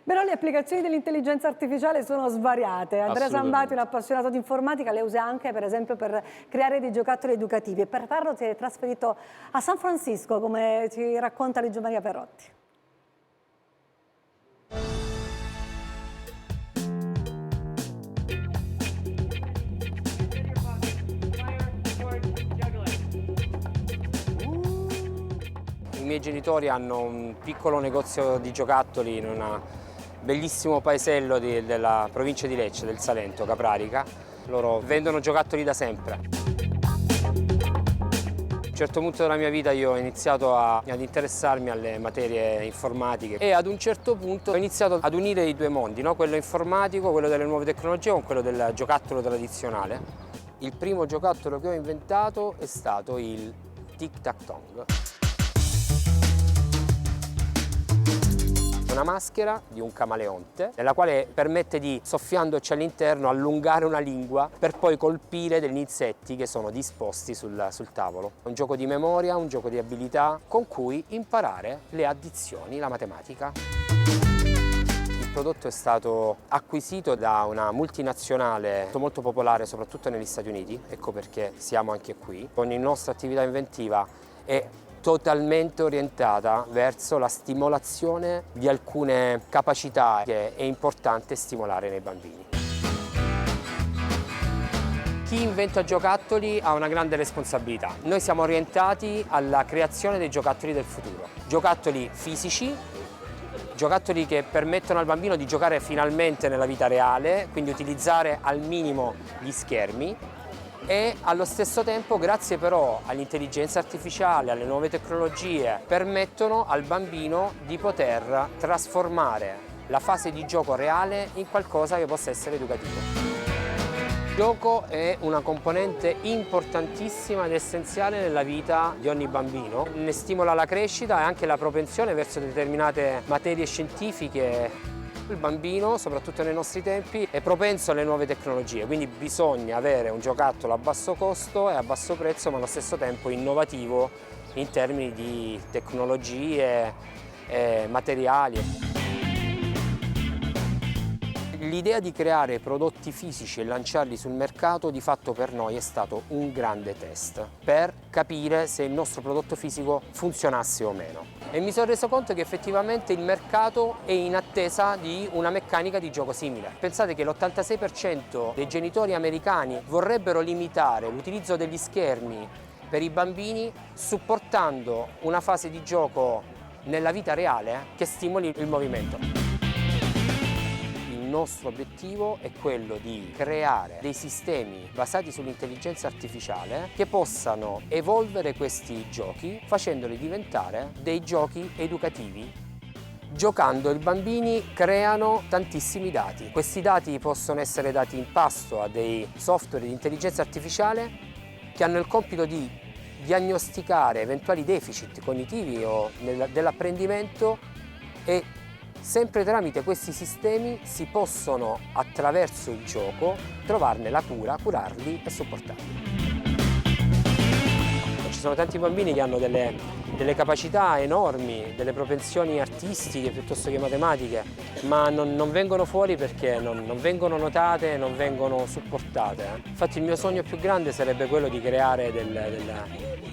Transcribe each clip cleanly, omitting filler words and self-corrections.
Però le applicazioni dell'intelligenza artificiale sono svariate. Andrea Zambati, un appassionato di informatica, le usa anche per esempio per creare dei giocattoli educativi e per farlo si è trasferito a San Francisco, come ci racconta Luigi Maria Perotti. I miei genitori hanno un piccolo negozio di giocattoli in un bellissimo paesello della provincia di Lecce, del Salento, Caprarica. Loro vendono giocattoli da sempre. A un certo punto della mia vita io ho iniziato ad interessarmi alle materie informatiche e ad un certo punto ho iniziato ad unire i due mondi, no? Quello informatico, quello delle nuove tecnologie, con quello del giocattolo tradizionale. Il primo giocattolo che ho inventato è stato il tic-tac-tong. Una maschera di un camaleonte nella quale permette di, soffiandoci all'interno, allungare una lingua per poi colpire degli insetti che sono disposti sul tavolo. Un gioco di memoria, un gioco di abilità con cui imparare le addizioni, la matematica. Il prodotto è stato acquisito da una multinazionale molto popolare soprattutto negli Stati Uniti, ecco perché siamo anche qui. Ogni nostra attività inventiva è totalmente orientata verso la stimolazione di alcune capacità che è importante stimolare nei bambini. Chi inventa giocattoli ha una grande responsabilità. Noi siamo orientati alla creazione dei giocattoli del futuro. Giocattoli fisici, giocattoli che permettono al bambino di giocare finalmente nella vita reale, quindi utilizzare al minimo gli schermi, e allo stesso tempo, grazie però all'intelligenza artificiale, alle nuove tecnologie, permettono al bambino di poter trasformare la fase di gioco reale in qualcosa che possa essere educativo. Il gioco è una componente importantissima ed essenziale nella vita di ogni bambino, ne stimola la crescita e anche la propensione verso determinate materie scientifiche. Il bambino, soprattutto nei nostri tempi, è propenso alle nuove tecnologie, quindi bisogna avere un giocattolo a basso costo e a basso prezzo, ma allo stesso tempo innovativo in termini di tecnologie e materiali. L'idea di creare prodotti fisici e lanciarli sul mercato di fatto per noi è stato un grande test per capire se il nostro prodotto fisico funzionasse o meno. E mi sono reso conto che effettivamente il mercato è in attesa di una meccanica di gioco simile. Pensate che l'86% dei genitori americani vorrebbero limitare l'utilizzo degli schermi per i bambini supportando una fase di gioco nella vita reale che stimoli il movimento. Il nostro obiettivo è quello di creare dei sistemi basati sull'intelligenza artificiale che possano evolvere questi giochi facendoli diventare dei giochi educativi. Giocando i bambini creano tantissimi dati. Questi dati possono essere dati in pasto a dei software di intelligenza artificiale che hanno il compito di diagnosticare eventuali deficit cognitivi o dell'apprendimento e sempre tramite questi sistemi si possono, attraverso il gioco, trovarne la cura, curarli e supportarli. Ci sono tanti bambini che hanno delle capacità enormi, delle propensioni artistiche piuttosto che matematiche, ma non vengono fuori perché non vengono notate, non vengono supportate. Infatti il mio sogno più grande sarebbe quello di creare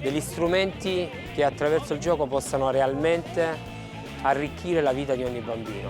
degli strumenti che attraverso il gioco possano realmente arricchire la vita di ogni bambino.